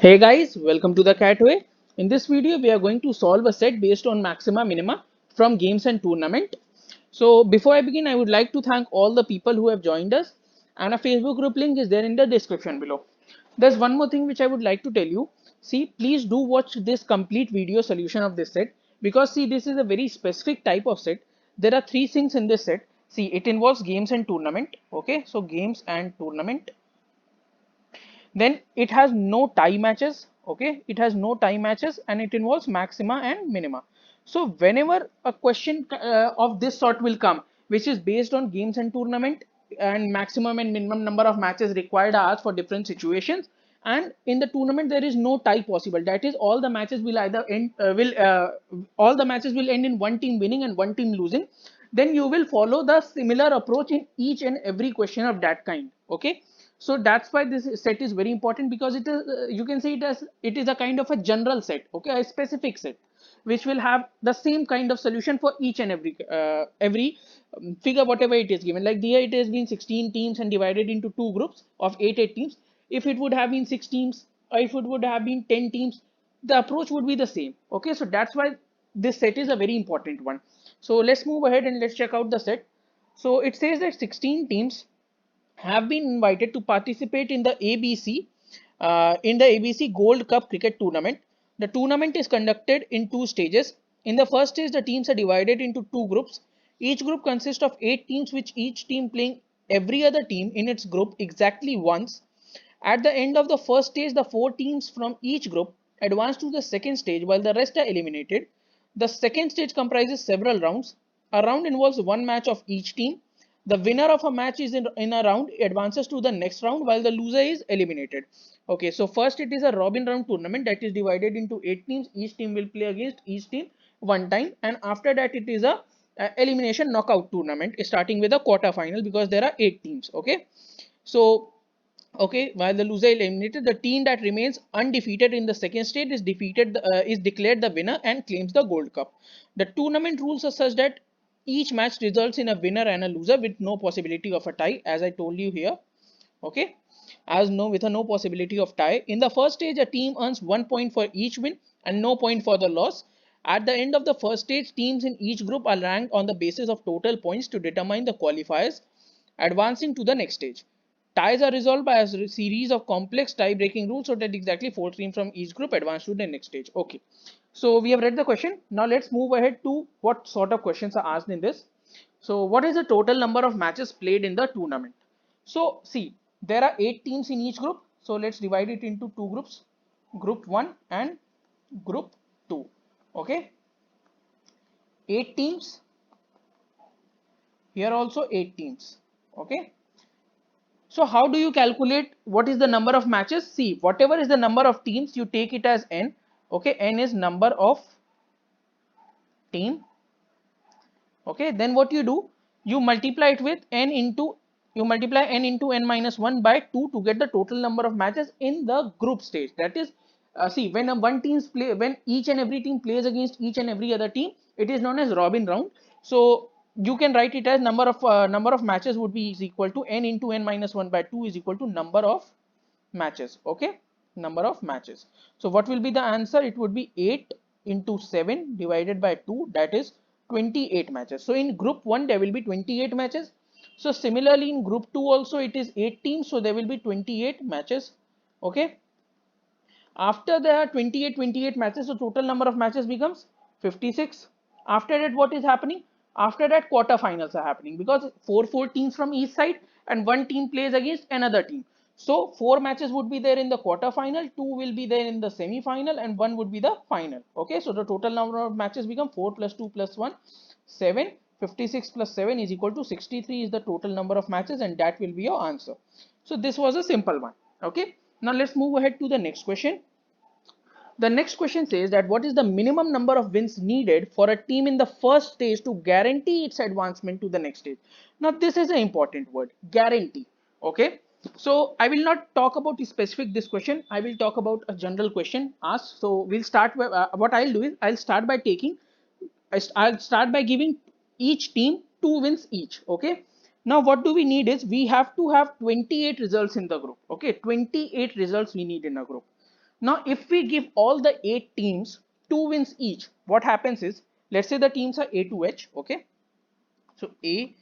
Hey guys, welcome to the Catway. In this video, we are going to solve a set based on maxima minima from games and tournament. So before I begin, I would like to thank all the people who have joined us, and a Facebook group link is there in the description below. There's one more thing which I would like to tell you. See, please do watch this complete video solution of this set because see, this is a very specific type of set. There are three things in this set. See, it involves games and tournament. Okay, so games and tournament. Then it has no tie matches. Okay, it has no tie matches and it involves maxima and minima. So whenever a question of this sort will come, which is based on games and tournament, and maximum and minimum number of matches required are asked for different situations, and in the tournament there is no tie possible, that is all the matches will either end will all the matches will end in one team winning and one team losing, then you will follow the similar approach in each and every question of that kind. Okay, so that's why this set is very important, because it is you can say it as it is a kind of a general set. Okay, a specific set which will have the same kind of solution for each and every figure whatever it is given. Like here it has been 16 teams and divided into two groups of 8 teams. If it would have been 6 teams, or if it would have been 10 teams, the approach would be the same. Okay, so that's why this set is a very important one. So let's move ahead and let's check out the set. So it says that 16 teams have been invited to participate in the ABC Gold Cup cricket tournament. The tournament is conducted in two stages. In the first stage, the teams are divided into two groups. Each group consists of 8 teams, with each team playing every other team in its group exactly once. At the end of the first stage, the 4 teams from each group advance to the second stage while the rest are eliminated. The second stage comprises several rounds. A round involves one match of each team. The winner of a match is in a round advances to the next round while the loser is eliminated. Okay, so first it is a Robin round tournament that is divided into 8 teams. Each team will play against each team one time, and after that it is a elimination knockout tournament starting with a quarter final because there are 8 teams. Okay, so okay, while the loser eliminated, the team that remains undefeated in the second stage is declared the winner and claims the gold cup. The tournament rules are such that each match results in a winner and a loser with no possibility of a tie, as I told you here. Okay, as no with a no possibility of tie. In the first stage, a team earns 1 point for each win and no point for the loss. At the end of the first stage, teams in each group are ranked on the basis of total points to determine the qualifiers advancing to the next stage. Ties are resolved by a series of complex tie-breaking rules so that exactly 4 teams from each group advance to the next stage. Okay, so we have read the question. Now let's move ahead to what sort of questions are asked in this. So what is the total number of matches played in the tournament? So see, there are 8 teams in each group. So let's divide it into two groups, group 1 and group 2. Okay, 8 teams, here also 8 teams. Okay, so how do you calculate what is the number of matches? See, whatever is the number of teams, you take it as n. Okay, n is number of team. Okay, then what you do, you multiply it with n into you multiply n into n minus 1 by 2 to get the total number of matches in the group stage. That is, see, when when each and every team plays against each and every other team, it is known as Robin round. So you can write it as number of matches would be is equal to n into n minus 1 by 2 is equal to number of matches. Okay, number of matches. So what will be the answer? It would be 8 into 7 divided by 2, that is 28 matches. So in group 1 there will be 28 matches. So similarly in group 2 also it is 8 teams, so there will be 28 matches. Okay, after there are 28 matches, the total number of matches becomes 56. After that, what is happening? After that, quarterfinals are happening because four teams from each side and one team plays against another team. So 4 matches would be there in the quarterfinal, 2 will be there in the semi-final, and 1 would be the final. Okay, so the total number of matches become 4 plus 2 plus 1, 7. 56 plus 7 is equal to 63 is the total number of matches, and that will be your answer. So this was a simple one. Okay, now let's move ahead to the next question. The next question says that what is the minimum number of wins needed for a team in the first stage to guarantee its advancement to the next stage? Now this is an important word, guarantee. Okay, so I will not talk about specific this question. I will talk about a general question asked. So we'll start with what I'll do is I'll start by I'll start by giving each team 2 wins each. Okay, now what do we need is we have to have 28 results in the group. Okay, 28 results we need in a group. Now if we give all the 8 teams 2 wins each, what happens is, let's say the teams are A to H, okay, so A,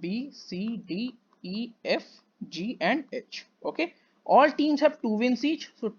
B, C, D, E, F, G and H, okay, all teams have 2 wins each, so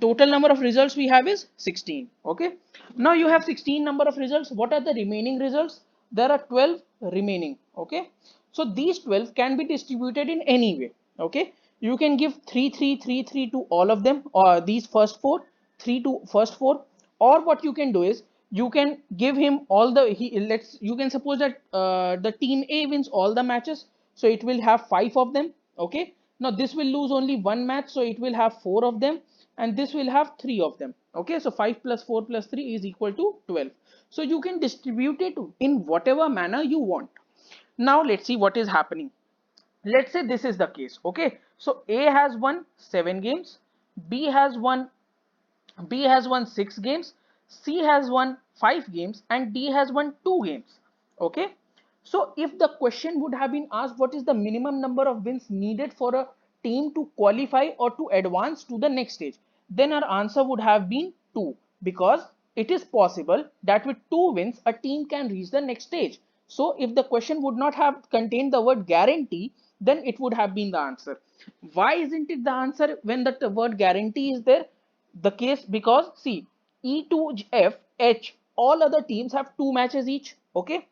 total number of results we have is 16. Okay, now you have 16 number of results. What are the remaining results? There are 12 remaining. Okay, so these 12 can be distributed in any way. Okay, you can give 3 3 3 3 to all of them, or these first four, 3 to first four, or what you can do is you can give him all the let's, you can suppose that the team A wins all the matches, so it will have 5 of them. Okay, now this will lose only one match, so it will have 4 of them, and this will have 3 of them. Okay, so 5 plus 4 plus 3 is equal to 12. So you can distribute it in whatever manner you want. Now let's see what is happening. Let's say this is the case. Okay, so A has won 7 games, B has won B has won 6 games, C has won 5 games, and D has won 2 games. Okay. So if the question would have been asked what is the minimum number of wins needed for a team to qualify or to advance to the next stage, then our answer would have been 2, because it is possible that with 2 wins a team can reach the next stage. So if the question would not have contained the word guarantee, then it would have been the answer. Why isn't it the answer when the word guarantee is there? The case, because see, E to F, H, all other teams have 2 matches each, okay,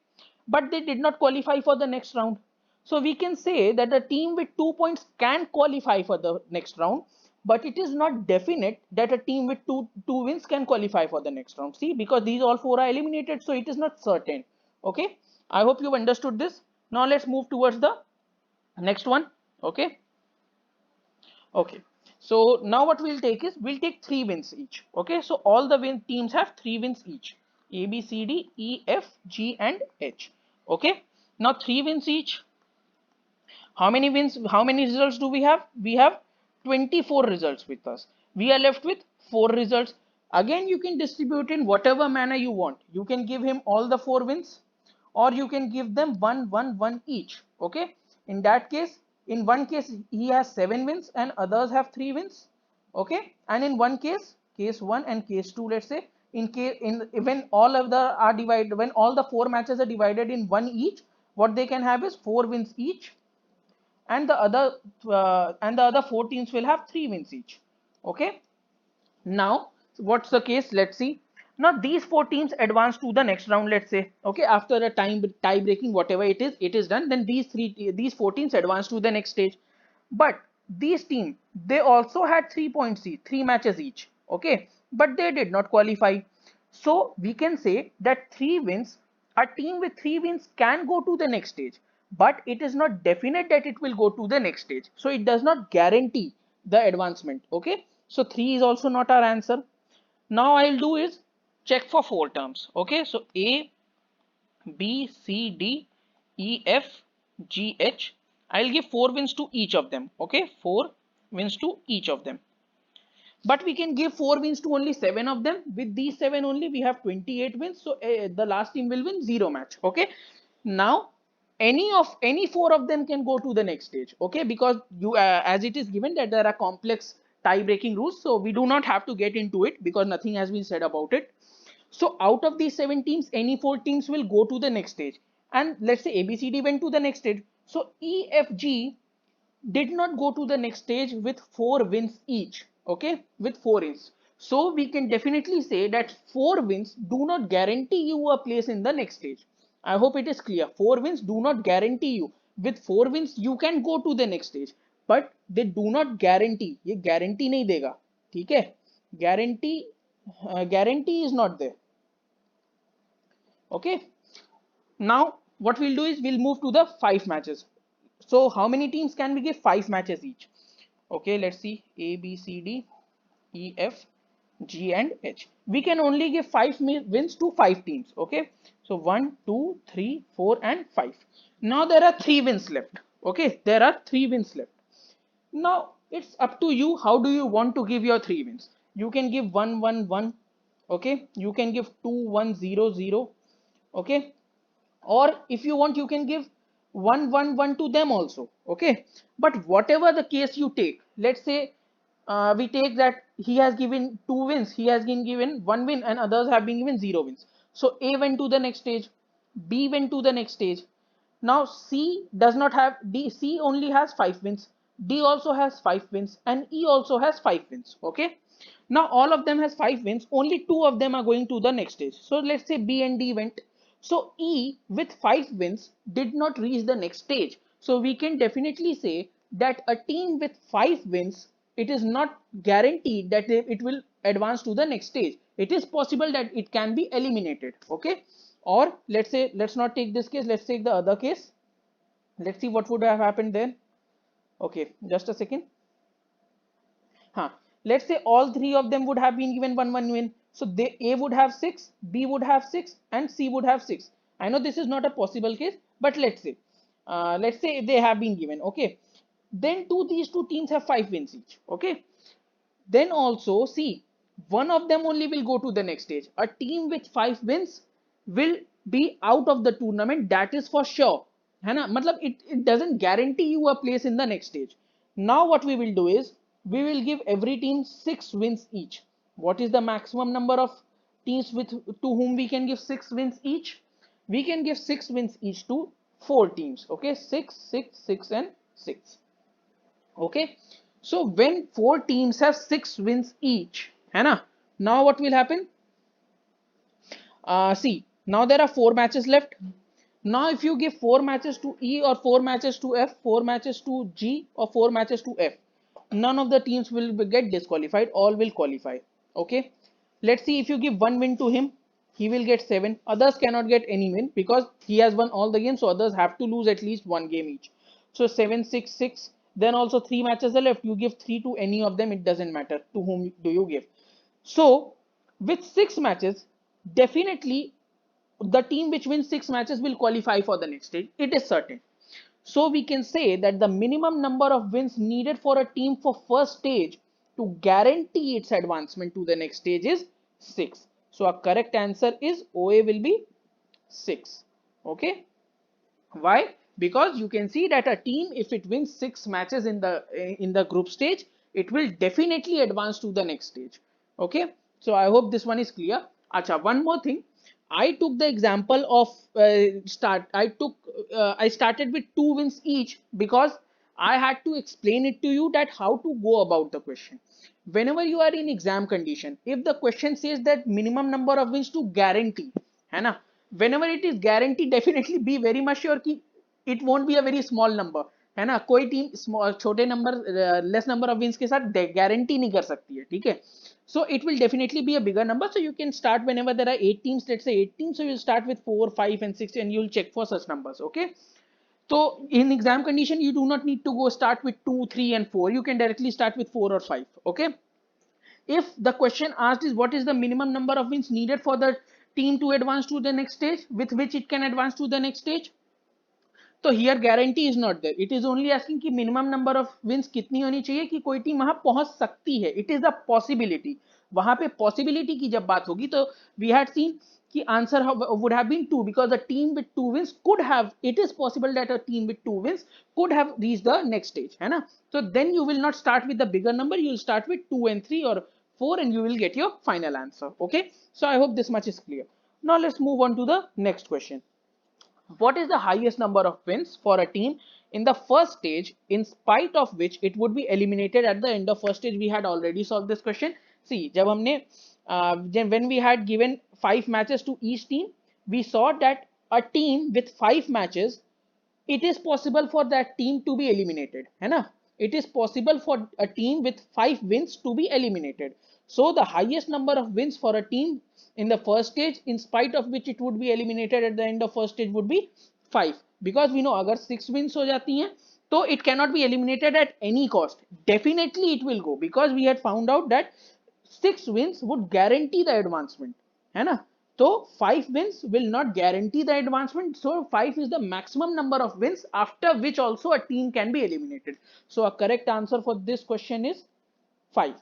but they did not qualify for the next round. So we can say that a team with 2 points can qualify for the next round, but it is not definite that a team with two wins can qualify for the next round. See, because these all 4 are eliminated, so it is not certain. Okay, I hope you've understood this. Now let's move towards the next one. Okay. Okay, so now what we'll take is, we'll take 3 wins each. Okay, so all the teams have 3 wins each: A, B, C, D, E, F, G and H. Okay, now 3 wins each. How many wins, how many results do we have? We have 24 results with us. We are left with 4 results. Again, you can distribute in whatever manner you want. You can give him all the 4 wins, or you can give them 1 1 1 each. Okay, in that case, in one case he has 7 wins and others have 3 wins. Okay, and in one case, case 1 and case 2, let's say, in case, in when all of the are divided, when all the 4 matches are divided in 1 each, what they can have is 4 wins each, and the other 4 teams will have 3 wins each. Okay, now what's the case? Let's see. Now these 4 teams advance to the next round, let's say. Okay, after a tie breaking, whatever it is done, then these 4 teams advance to the next stage. But these teams, they also had 3 points each, 3 matches each. Okay, but they did not qualify. So we can say that 3 wins, a team with 3 wins can go to the next stage, but it is not definite that it will go to the next stage. So it does not guarantee the advancement. Okay, so 3 is also not our answer. Now I'll do is check for 4 terms. Okay, so A, B, C, D, E, F, G, H. I'll give 4 wins to each of them. Okay, 4 wins to each of them. But we can give 4 wins to only 7 of them. With these 7 only, we have 28 wins. So the last team will win 0 match. Okay, now any 4 of them can go to the next stage. Okay, because you as it is given that there are complex tie breaking rules, so we do not have to get into it because nothing has been said about it. So out of these 7 teams, any 4 teams will go to the next stage, and let's say ABCD went to the next stage, so EFG did not go to the next stage with 4 wins each. Okay, with 4 wins. So we can definitely say that 4 wins do not guarantee you a place in the next stage. I hope it is clear. 4 wins do not guarantee you. With 4 wins you can go to the next stage, but they do not guarantee. ये guarantee नहीं देगा. ठीक है? Guarantee is not there. Okay, now what we'll do is we'll move to the 5 matches. So how many teams can we give? 5 matches each. Okay, let's see. A, B, C, D, E, F, G and H. We can only give 5 wins to 5 teams. Okay, so 1 2 3 4 and 5. Now there are 3 wins left. Okay, there are 3 wins left. Now it's up to you. How do you want to give your 3 wins? You can give 1 1 1. Okay, you can give 2 1 0 0. Okay, or if you want you can give 1 1 1 to them also. Okay, but whatever the case you take, let's say we take that he has given 2 wins, he has been given 1 win, and others have been given 0 wins. So A went to the next stage, B went to the next stage. Now C does not have D. C only has 5 wins. D also has 5 wins, and E also has 5 wins. Okay. Now all of them has 5 wins. Only two of them are going to the next stage. So let's say B and D went. So E with 5 wins did not reach the next stage. So we can definitely say that a team with 5 wins, it is not guaranteed that it will advance to the next stage. It is possible that it can be eliminated. Okay. Or let's say, let's not take this case, let's take the other case. Let's see what would have happened then. Okay, just a second. Let's say all three of them would have been given 1 win. So they, A would have 6, B would have 6, and C would have 6. I know this is not a possible case, but let's say they have been given. Okay, then these two teams have 5 wins each. Okay, then also see, one of them only will go to the next stage. A team with 5 wins will be out of the tournament, that is for sure, है ना? मतलब it doesn't guarantee you a place in the next stage. Now what we will do is we will give every team 6 wins each. What is the maximum number of teams with to whom we can give 6 wins each? We can give 6 wins each to 4 teams. Okay, 6, 6, 6, and 6. Okay, so when 4 teams have 6 wins each, है ना? Now what will happen? See, now there are 4 matches left. Now if you give 4 matches to E, or 4 matches to F, 4 matches to G, or 4 matches to F, none of the teams will get disqualified, all will qualify. Okay, let's see, if you give 1 win to him, he will get 7. Others cannot get any win because he has won all the games, so others have to lose at least 1 game each. So 7, 6, 6. Then also 3 matches are left. You give 3 to any of them, it doesn't matter to whom do you give. So with 6 matches, definitely the team which wins 6 matches will qualify for the next stage. It is certain. So we can say that the minimum number of wins needed for a team for first stage to guarantee its advancement to the next stage is 6. So our correct answer is OA will be 6. Okay. Why? Because you can see that a team, if it wins 6 matches in the group stage, it will definitely advance to the next stage. Okay. So I hope this one is clear. Acha, one more thing. I took the example of I started with 2 wins each because I had to explain it to you that how to go about the question. Whenever you are in exam condition, if the question says that minimum number of wins to guarantee, है ना? Whenever it is guaranteed, definitely be very much sure कि it won't be a very small number, है ना? कोई team small छोटे number less number of wins के साथ guarantee नहीं कर सकती है, ठीक है? So it will definitely be a bigger number. So you can start whenever there are 8 teams, let's say 8 teams. So you'll start with 4, 5, and 6, and you'll check for such numbers. Okay. So in exam condition, you do not need to go start with 2, 3, and 4. You can directly start with 4 or 5. Okay. If the question asked is what is the minimum number of wins needed for the team to advance to the next stage, with which it can advance to the next stage, तो here guarantee is not there. It is only asking कि minimum number of wins कितनी होनी चाहिए कि कोई team वहां पहुंच सकती है. It is a possibility. वहां पे पॉसिबिलिटी की जब बात होगी तो वी हैड सीन कि answer would have been 2 because a team with 2 wins could have, it is possible that a team with 2 wins could have reached the next stage, है ना? So then you will not start with the bigger number, you will start with 2 and 3 or 4 and you will get your final answer. Okay, so I hope this much is clear. Now let's move on to the next question. What is the highest number of wins for a team in the first stage, in spite of which it would be eliminated at the end of first stage? We had already solved this question. See, when we had given 5 matches to each team, we saw that a team with 5 matches, it is possible for that team to be eliminated, है ना? It is possible for a team with 5 wins to be eliminated. So the highest number of wins for a team in the first stage, in spite of which it would be eliminated at the end of first stage, would be 5. Because we know अगर 6 wins हो जाती हैं तो it cannot be eliminated at any cost. Definitely it will go because we had found out that 6 wins would guarantee the advancement, है ना? So 5 wins will not guarantee the advancement. So 5 is the maximum number of wins after which also a team can be eliminated. So a correct answer for this question is 5.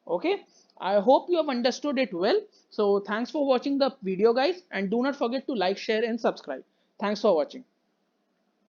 Okay, I hope you have understood it well. So thanks for watching the video, guys, and do not forget to like, share, and subscribe. Thanks for watching.